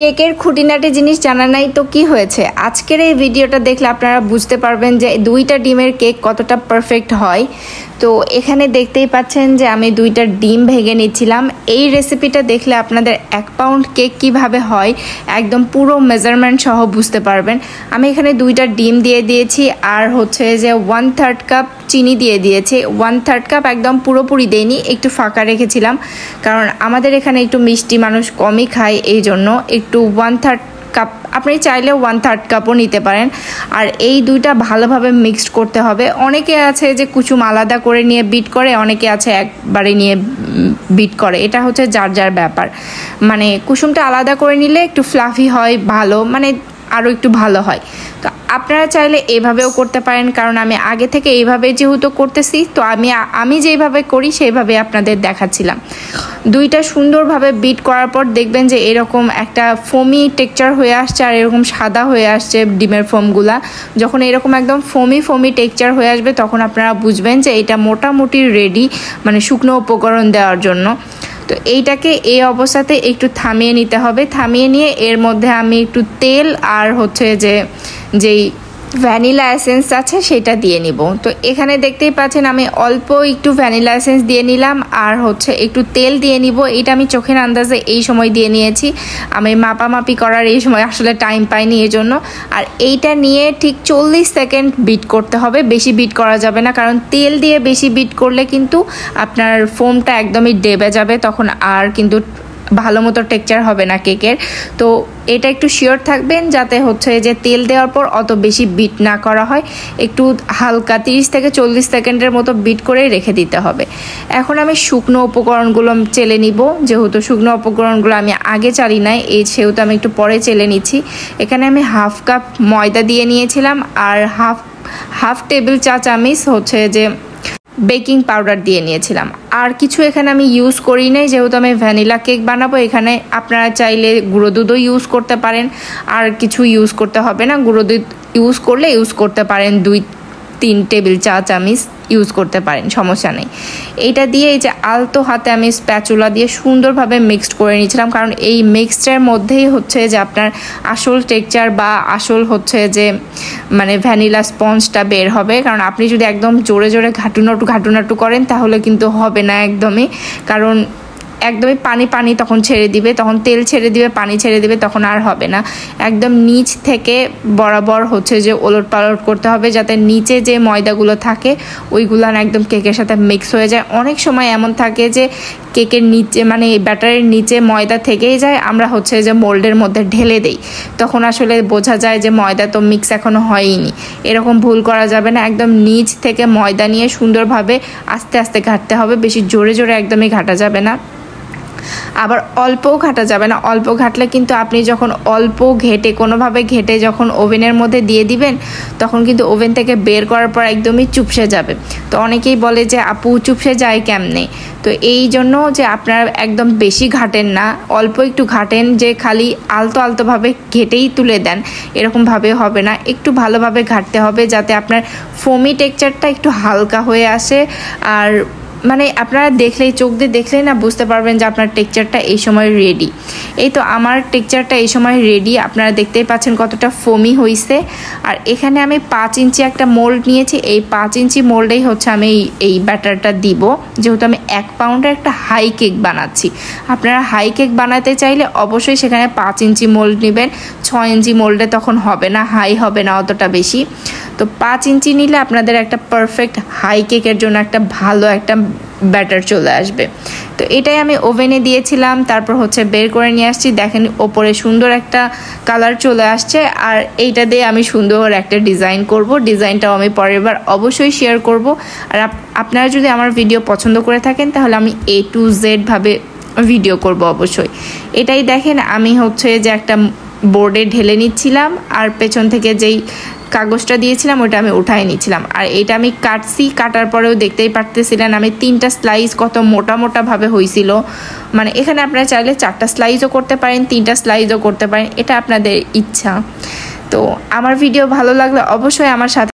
কেকের খুঁটিনাটি জিনিস জানা নাই তো কি হয়েছে, আজকের এই ভিডিওটা দেখলে আপনারা বুঝতে পারবেন যে দুইটা ডিমের কেক কতটা পারফেক্ট হয়। তো এখানে দেখতেই পাচ্ছেন যে আমি দুইটা ডিম ভেঙে নিচ্ছিলাম। এই রেসিপিটা দেখলে আপনাদের 1 পাউন্ড কেক কিভাবে হয় একদম পুরো মেজারমেন্ট সহ বুঝতে পারবেন। আমি এখানে দুইটা ডিম দিয়ে দিয়েছি আর হচ্ছে যে 1/3 কাপ চিনি দিয়ে দিয়েছি। 1/3 কাপ একদম পুরোপুরি দেইনি, একটু ফাঁকা রেখেছিলাম কারণ আমাদের এখানে একটু মিষ্টি মানুষ কমই খায়, এই জন্য একটু 1/3 কাপ, আপনি চাইলে 1/3 কাপও নিতে পারেন। আর এই দুইটা ভালোভাবে মিক্সড করতে হবে। অনেকে আছে যে কুসুম আলাদা করে নিয়ে বিট করে, অনেকে আছে একবারে নিয়ে বিট করে, এটা হচ্ছে যার যার ব্যাপার। মানে কুসুমটা আলাদা করে নিলে একটু ফ্লাফি হয়, ভালো মানে আরও একটু ভালো হয়। তো আপনারা চাইলে এভাবেও করতে পারেন, কারণ আমি আগে থেকে এইভাবে যেহেতু করতেছি, তো আমি যেইভাবে করি সেইভাবে আপনাদের দেখাচ্ছিলাম। দুইটা সুন্দরভাবে বিট করার পর দেখবেন যে এরকম একটা ফোমি টেক্সচার হয়ে আসছে আর এরকম সাদা হয়ে আসছে ডিমের ফোমগুলা। যখন এরকম একদম ফোমি টেক্সচার হয়ে আসবে তখন আপনারা বুঝবেন যে এটা মোটামুটি রেডি, মানে শুকনো উপকরণ দেওয়ার জন্য। তো এইটাকে এই অবস্থাতে একটু থামিয়ে নিতে হবে। থামিয়ে নিয়ে এর মধ্যে আমি একটু তেল আর হচ্ছে যেই ভ্যানিলা এসেন্স আছে সেটা দিয়ে নিব। তো এখানে দেখতেই পাচ্ছেন আমি অল্প একটু ভ্যানিলা এসেন্স দিয়ে নিলাম আর হচ্ছে একটু তেল দিয়ে নিব। এটা আমি চোখের আন্দাজে এই সময় দিয়ে নিয়েছি, আমি মাপামাপি করার এই সময় আসলে টাইম পাইনি এই জন্য। আর এইটা নিয়ে ঠিক 40 সেকেন্ড বিট করতে হবে, বেশি বিট করা যাবে না, কারণ তেল দিয়ে বেশি বিট করলে কিন্তু আপনার ফোমটা একদমই ডেবে যাবে, তখন আর কিন্তু ভালো মতো টেক্সচার হবে না কেকের। তো এটা একটু শিওর থাকবেন যাতে হচ্ছে যে তেল দেওয়ার পর অত বেশি বিট না করা হয়, একটু হালকা 30 থেকে 40 সেকেন্ডের মতো বিট করে রেখে দিতে হবে। এখন আমি শুকনো উপকরণগুলো চেলে নিব, যেহেতু শুকনো উপকরণগুলো আমি আগে চালি নাই, সেহেতু আমি একটু পরে চেলে নিচ্ছি। এখানে আমি 1/2 কাপ ময়দা দিয়ে নিয়েছিলাম আর হাফ টেবিল চা চামচ হচ্ছে যে বেকিং পাউডার দিয়ে নিয়েছিলাম। আর কিছু এখানে আমি ইউজ করি নাই, যেহেতু আমি ভ্যানিলা কেক বানাবো। এখানে আপনারা চাইলে গুঁড়ো দুধও ইউজ করতে পারেন, আর কিছু ইউজ করতে হবে না। গুঁড়ো দুধ ইউজ করলে ইউজ করতে পারেন 2-3 টেবিল চা চামচ ইউজ করতে পারেন, সমস্যা নেই। এইটা দিয়ে এই যে আলতো হাতে আমি স্প্যাচুলা দিয়ে সুন্দরভাবে মিক্সড করে নিয়েছিলাম, কারণ এই মিক্সচারের মধ্যেই হচ্ছে যে আপনার আসল টেক্সচার বা আসল হচ্ছে যে মানে ভ্যানিলা স্পঞ্জটা বের হবে। কারণ আপনি যদি একদম জোরে জোরে ঘাটুনাটু করেন তাহলে কিন্তু হবে না একদমই, কারণ একদমই পানি তখন ছেড়ে দিবে, তখন তেল ছেড়ে দিবে, পানি ছেড়ে দিবে, তখন আর হবে না। একদম নিচ থেকে বরাবর হচ্ছে যে ওলট পালট করতে হবে, যাতে নিচে যে ময়দাগুলো থাকে ওইগুলো একদম কেকের সাথে মিক্স হয়ে যায়। অনেক সময় এমন থাকে যে কেকের নিচে মানে ব্যাটারের নিচে ময়দা থেকেই যায়, আমরা হচ্ছে যে মোল্ডের মধ্যে ঢেলে দেই, তখন আসলে বোঝা যায় যে ময়দা তো মিক্স এখনো হয়নি। এরকম ভুল করা যাবে না, একদম নিচ থেকে ময়দা নিয়ে সুন্দরভাবে আস্তে আস্তে ঘাটতে হবে, বেশি জোরে জোরে একদমই ঘাটা যাবে না, আবার অল্পও ঘাটা যাবে না। অল্প ঘাটলে কিন্তু আপনি যখন অল্প কোনোভাবে ঘেটে যখন ওভেনের মধ্যে দিয়ে দিবেন তখন কিন্তু ওভেন থেকে বের করার পর একদমই চুপসে যাবে। তো অনেকেই বলে যে আপু চুপসে যায় কেমনে, তো এই জন্য যে আপনারা একদম বেশি ঘাটেন না, অল্প একটু ঘাটেন, যে খালি আলতোভাবে ঘেটেই তুলে দেন, এরকমভাবে হবে না। একটু ভালোভাবে ঘাটতে হবে যাতে আপনার ফোমি টেক্সচারটা একটু হালকা হয়ে আসে। আর মানে আপনারা চোখ দিয়ে দেখলেই না বুঝতে পারবেন যে আপনার টেক্সচারটা এই সময় রেডি। এই তো আমার টেক্সচারটা এই সময় রেডি, আপনারা দেখতেই পাচ্ছেন কতটা ফোমি হয়েছে। আর এখানে আমি 5 ইঞ্চি একটা মোল্ড নিয়েছি, এই 5 ইঞ্চি মোল্ডেই হচ্ছে আমি এই ব্যাটারটা দিব, যেহেতু আমি 1 পাউন্ডের একটা হাই কেক বানাচ্ছি। আপনারা হাই কেক বানাতে চাইলে অবশ্যই সেখানে 5 ইঞ্চি মোল্ড নেবেন, 6 ইঞ্চি মোল্ডে তখন হবে না, হাই হবে না অতটা বেশি। তো 5 ইঞ্চি নিলে আপনাদের একটা পারফেক্ট হাই কেকের জন্য একটা ভালো একটা ব্যাটার চলে আসবে। তো এটাই আমি ওভেনে দিয়েছিলাম, তারপর হচ্ছে বের করে নিয়ে আসছি। দেখেন ওপরে সুন্দর একটা কালার চলে আসছে। আর এইটা দিয়ে আমি সুন্দর একটা ডিজাইন করব, ডিজাইনটাও আমি পরের বার অবশ্যই শেয়ার করব। আর আপনারা যদি আমার ভিডিও পছন্দ করে থাকেন তাহলে আমি A to Z ভাবে ভিডিও করব অবশ্যই। এটাই দেখেন আমি হচ্ছে যে একটা বোর্ডে ঢেলে নিচ্ছিলাম, আর পেছন থেকে যেই কাগজটা দিয়েছিলাম ওটা আমি উঠাই নিচ্ছিলাম। আর এটা আমি কাটার পরেও দেখতেই পারতেছিলেন আমি 3টা স্লাইস কত মোটা ভাবে হয়েছিল। মানে এখানে আপনারা চাইলে 4টা স্লাইসও করতে পারেন, 3টা স্লাইসও করতে পারেন, এটা আপনাদের ইচ্ছা। তো আমার ভিডিও ভালো লাগলে অবশ্যই আমার সাথে